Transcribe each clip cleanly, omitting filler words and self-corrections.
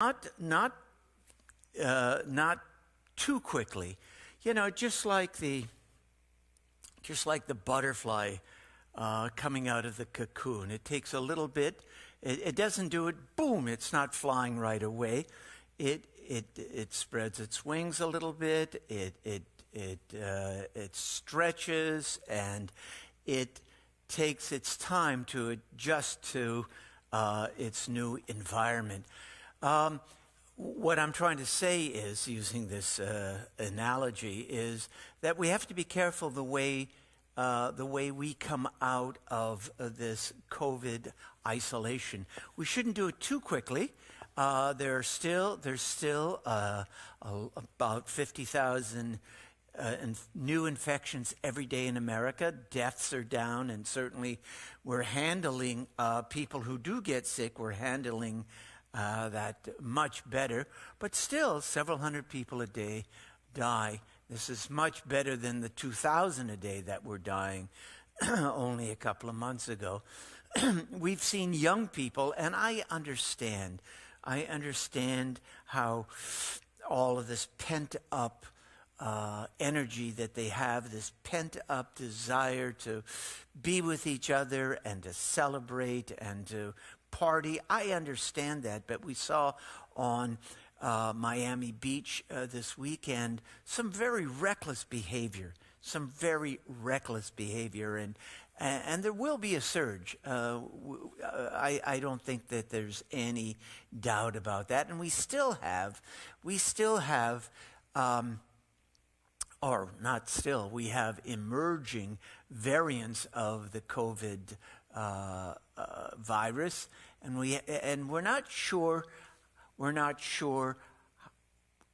not too quickly. You know, just like the butterfly coming out of the cocoon. It takes a little bit. It doesn't do it. Boom! It's not flying right away. It spreads its wings a little bit. It stretches, and it takes its time to adjust to its new environment. What I'm trying to say is, using this analogy, is that we have to be careful the way we come out of this COVID isolation. We shouldn't do it too quickly. There's still about 50,000 new infections every day in America. Deaths are down, and certainly we're handling people who do get sick. We're handling that much better. But still, several hundred people a day die. This is much better than the 2,000 a day that were dying only a couple of months ago. We've seen young people, and I understand how all of this pent-up energy that they have, this pent-up desire to be with each other and to celebrate and to party. I understand that, but we saw on Miami Beach this weekend some very reckless behavior, and there will be a surge. I don't think that there's any doubt about that, and we still have, we have emerging variants of the COVID virus, and we're not sure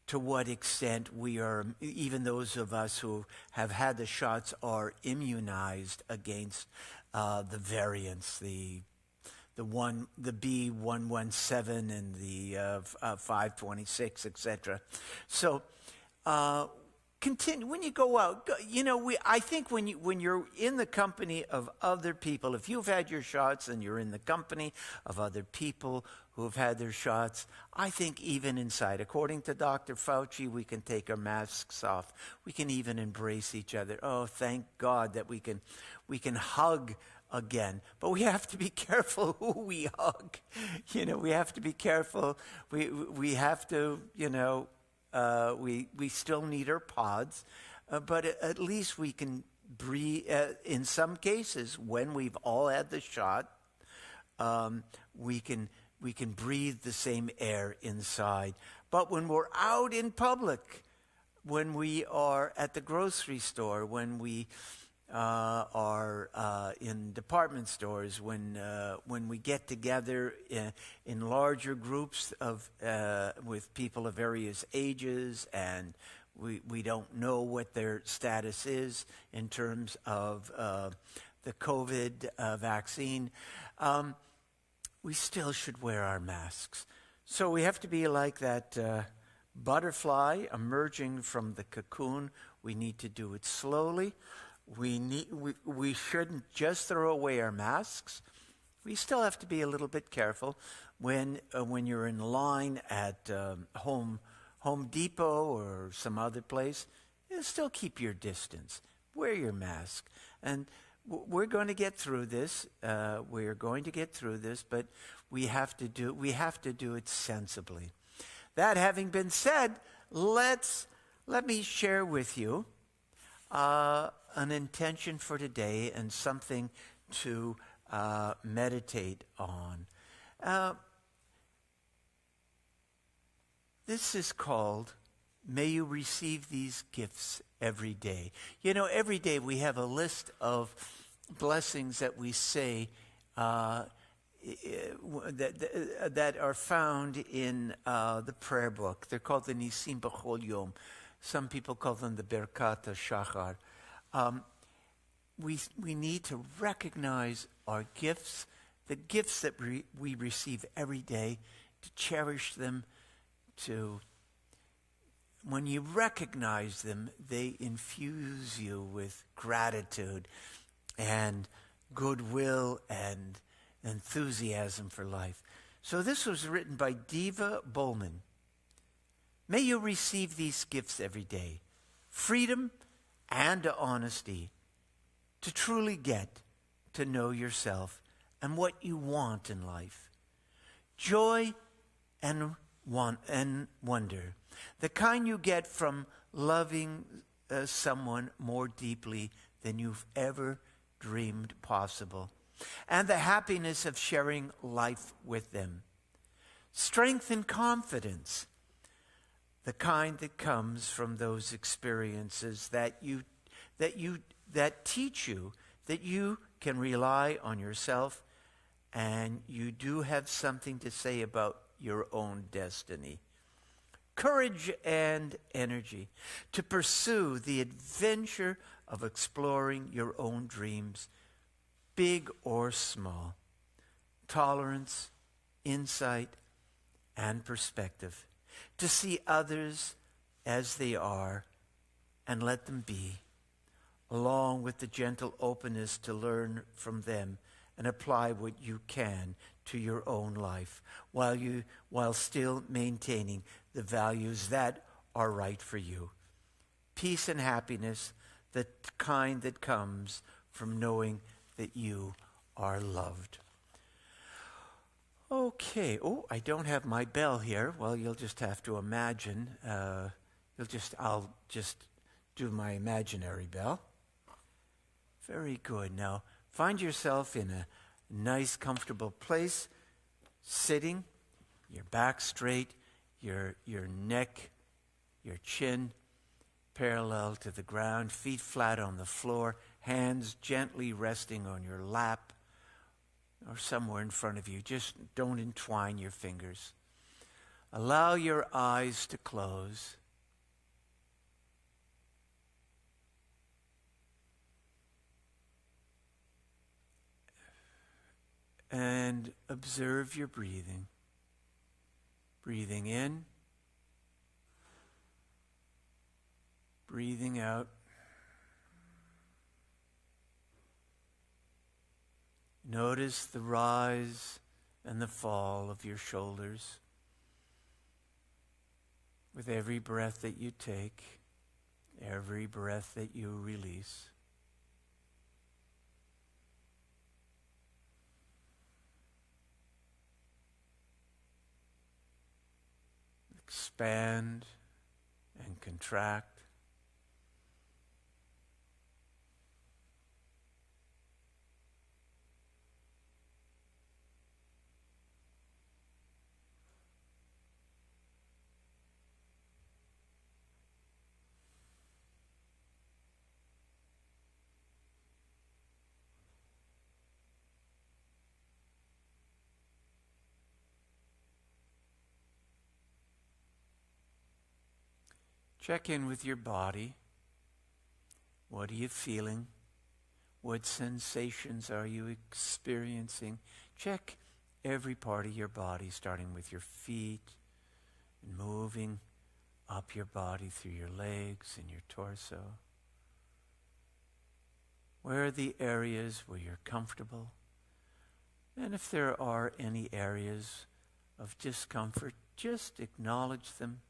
to what extent we are, even those of us who have had the shots, are immunized against the variants, the B117 and the 526, etc. So continue when you go out. I think when you're in the company of other people, if you've had your shots and you're in the company of other people who have had their shots, I think even inside, according to Dr. Fauci, we can take our masks off. We can even embrace each other. Oh, thank God that we can hug again. But we have to be careful who we hug. We have to be careful. We have to, we still need our pods, but at least we can breathe. In some cases, when we've all had the shot, we can breathe the same air inside. But when we're out in public, when we are at the grocery store, when we are in department stores, when we get together in larger groups with people of various ages, and we don't know what their status is in terms of the COVID vaccine, we still should wear our masks. So we have to be like that butterfly emerging from the cocoon. We need to do it slowly. We shouldn't just throw away our masks. We still have to be a little bit careful when you're in line at Home Depot or some other place. Still keep your distance. Wear your mask. And we're going to get through this. We're going to get through this, but we have to do it sensibly. That having been said, let me share with you an intention for today and something to meditate on. This is called, May You Receive These Gifts Every Day. Every day we have a list of blessings that we say that are found in the prayer book. They're called the Nisim B'chol Yom. Some people call them the Berkat HaShachar. We need to recognize our gifts, the gifts that we receive every day, to cherish them, when you recognize them, they infuse you with gratitude and goodwill and enthusiasm for life. So this was written by Diva Bowman. May you receive these gifts every day: freedom and honesty, to truly get to know yourself and what you want in life. Joy and wonder, the kind you get from loving someone more deeply than you've ever dreamed possible, and the happiness of sharing life with them. Strength and confidence, the kind that comes from those experiences that teach you that you can rely on yourself and you do have something to say about your own destiny. Courage and energy to pursue the adventure of exploring your own dreams, big or small. Tolerance, insight, and perspective. To see others as they are and let them be, along with the gentle openness to learn from them and apply what you can to your own life while still maintaining the values that are right for you. Peace and happiness, the kind that comes from knowing that you are loved. Okay. Oh, I don't have my bell here. Well, you'll just have to imagine. I'll just do my imaginary bell. Very good. Now, find yourself in a nice, comfortable place, sitting, your back straight, your neck, your chin parallel to the ground, feet flat on the floor, hands gently resting on your lap or somewhere in front of you. Just don't entwine your fingers. Allow your eyes to close. And observe your breathing. Breathing in. Breathing out. Notice the rise and the fall of your shoulders with every breath that you take, every breath that you release. Expand and contract. Check in with your body. What are you feeling? What sensations are you experiencing? Check every part of your body, starting with your feet and moving up your body through your legs and your torso. Where are the areas where you're comfortable? And if there are any areas of discomfort, just acknowledge them.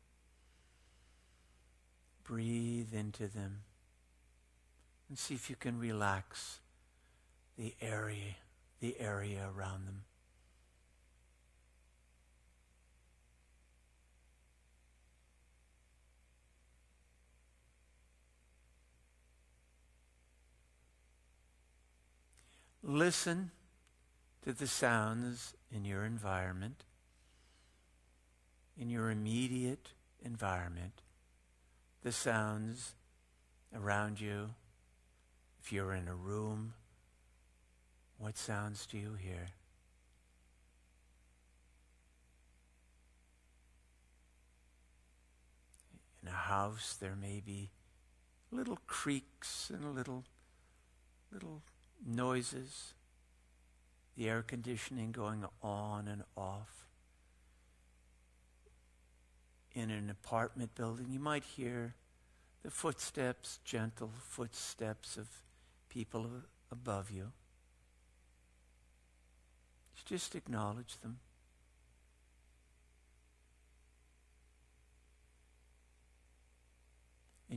Breathe into them and see if you can relax the area around them. Listen to the sounds in your environment, in your immediate environment. The sounds around you. If you're in a room, what sounds do you hear? In a house, there may be little creaks and little noises, the air conditioning going on and off. In an apartment building, you might hear the footsteps, gentle footsteps of people above you. Just acknowledge them.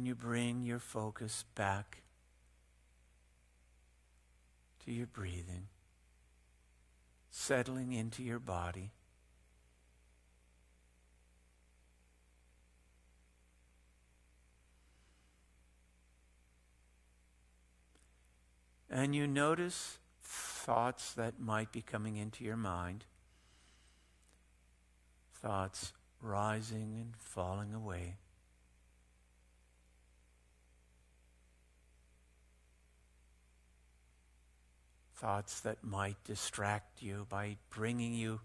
you bring your focus back to your breathing, settling into your body. And you notice thoughts that might be coming into your mind, thoughts rising and falling away. Thoughts that might distract you by bringing you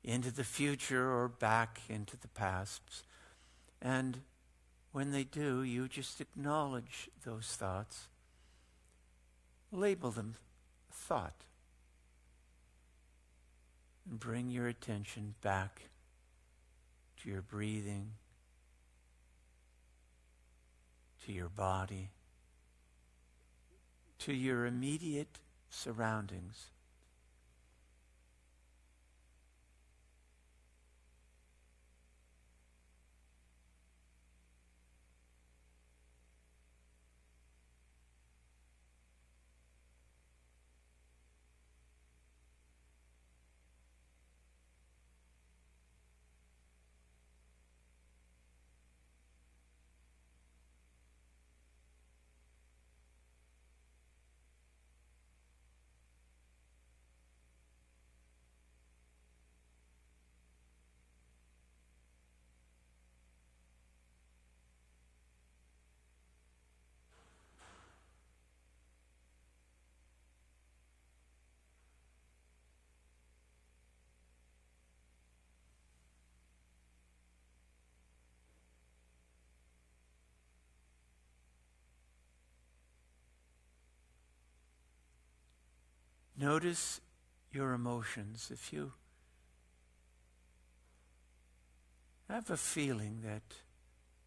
into the future or back into the past. And when they do, you just acknowledge those thoughts. Label them thought. And bring your attention back to your breathing, to your body, to your immediate surroundings. Notice your emotions. If you have a feeling that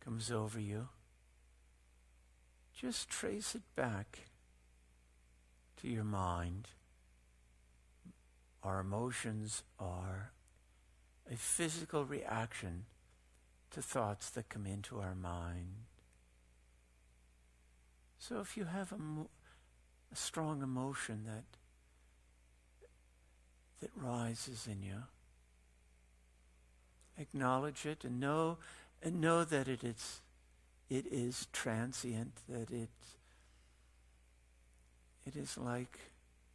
comes over you, just trace it back to your mind. Our emotions are a physical reaction to thoughts that come into our mind. So if you have a strong emotion that rises in you, acknowledge it and know that it is transient, that it is like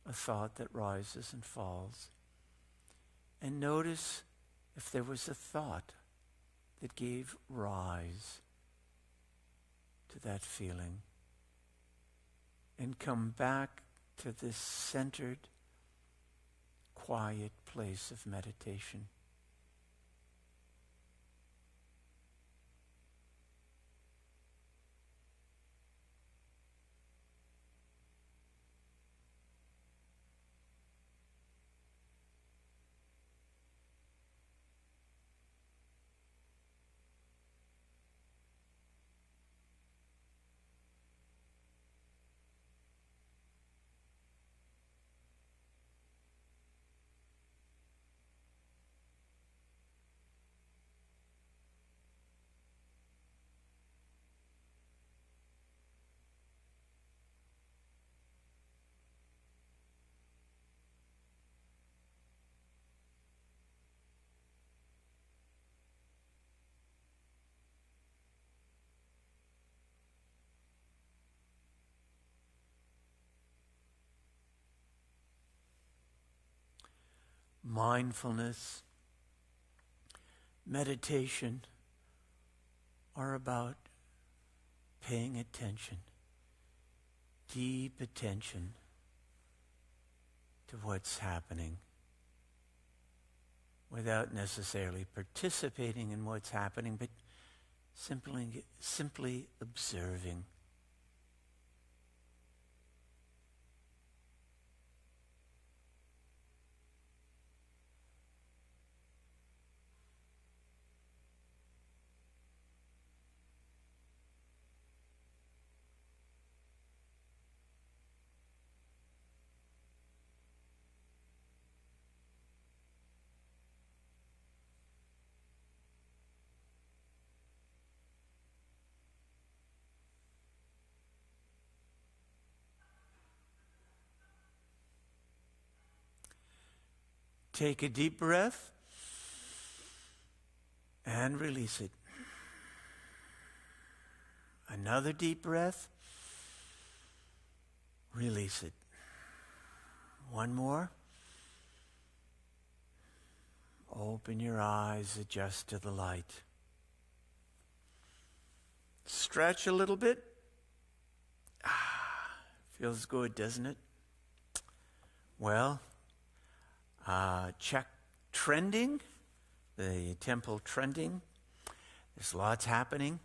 a thought that rises and falls. And notice if there was a thought that gave rise to that feeling. And come back to this centered, quiet place of meditation. Mindfulness, meditation are about paying attention, deep attention to what's happening without necessarily participating in what's happening, but simply observing. Take a deep breath and release it. Another deep breath. Release it. One more. Open your eyes, adjust to the light. Stretch a little bit. Feels good, doesn't it? Well, check trending, the temple trending. There's lots happening.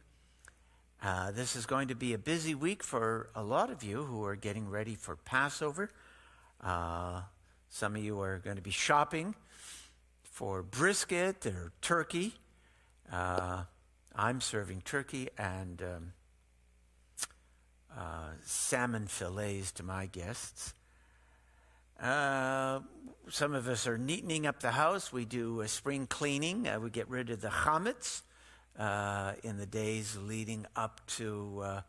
This is going to be a busy week for a lot of you who are getting ready for Passover. Some of you are going to be shopping for brisket or turkey. I'm serving turkey and salmon fillets to my guests. Some of us are neatening up the house. We do a spring cleaning. We get rid of the chametz in the days leading up to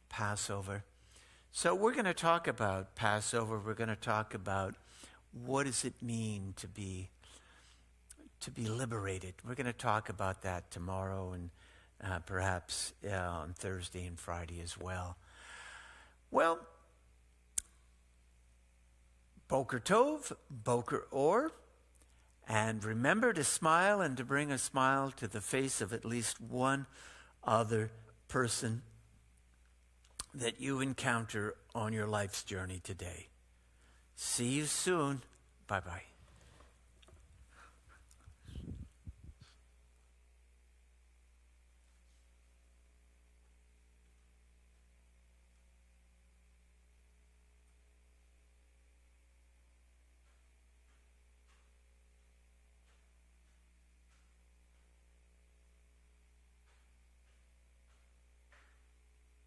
Passover. So we're going to talk about Passover. We're going to talk about what does it mean to be liberated. We're going to talk about that tomorrow and perhaps on Thursday and Friday as well. Well, Boker Tov, Boker Or, and remember to smile and to bring a smile to the face of at least one other person that you encounter on your life's journey today. See you soon. Bye-bye.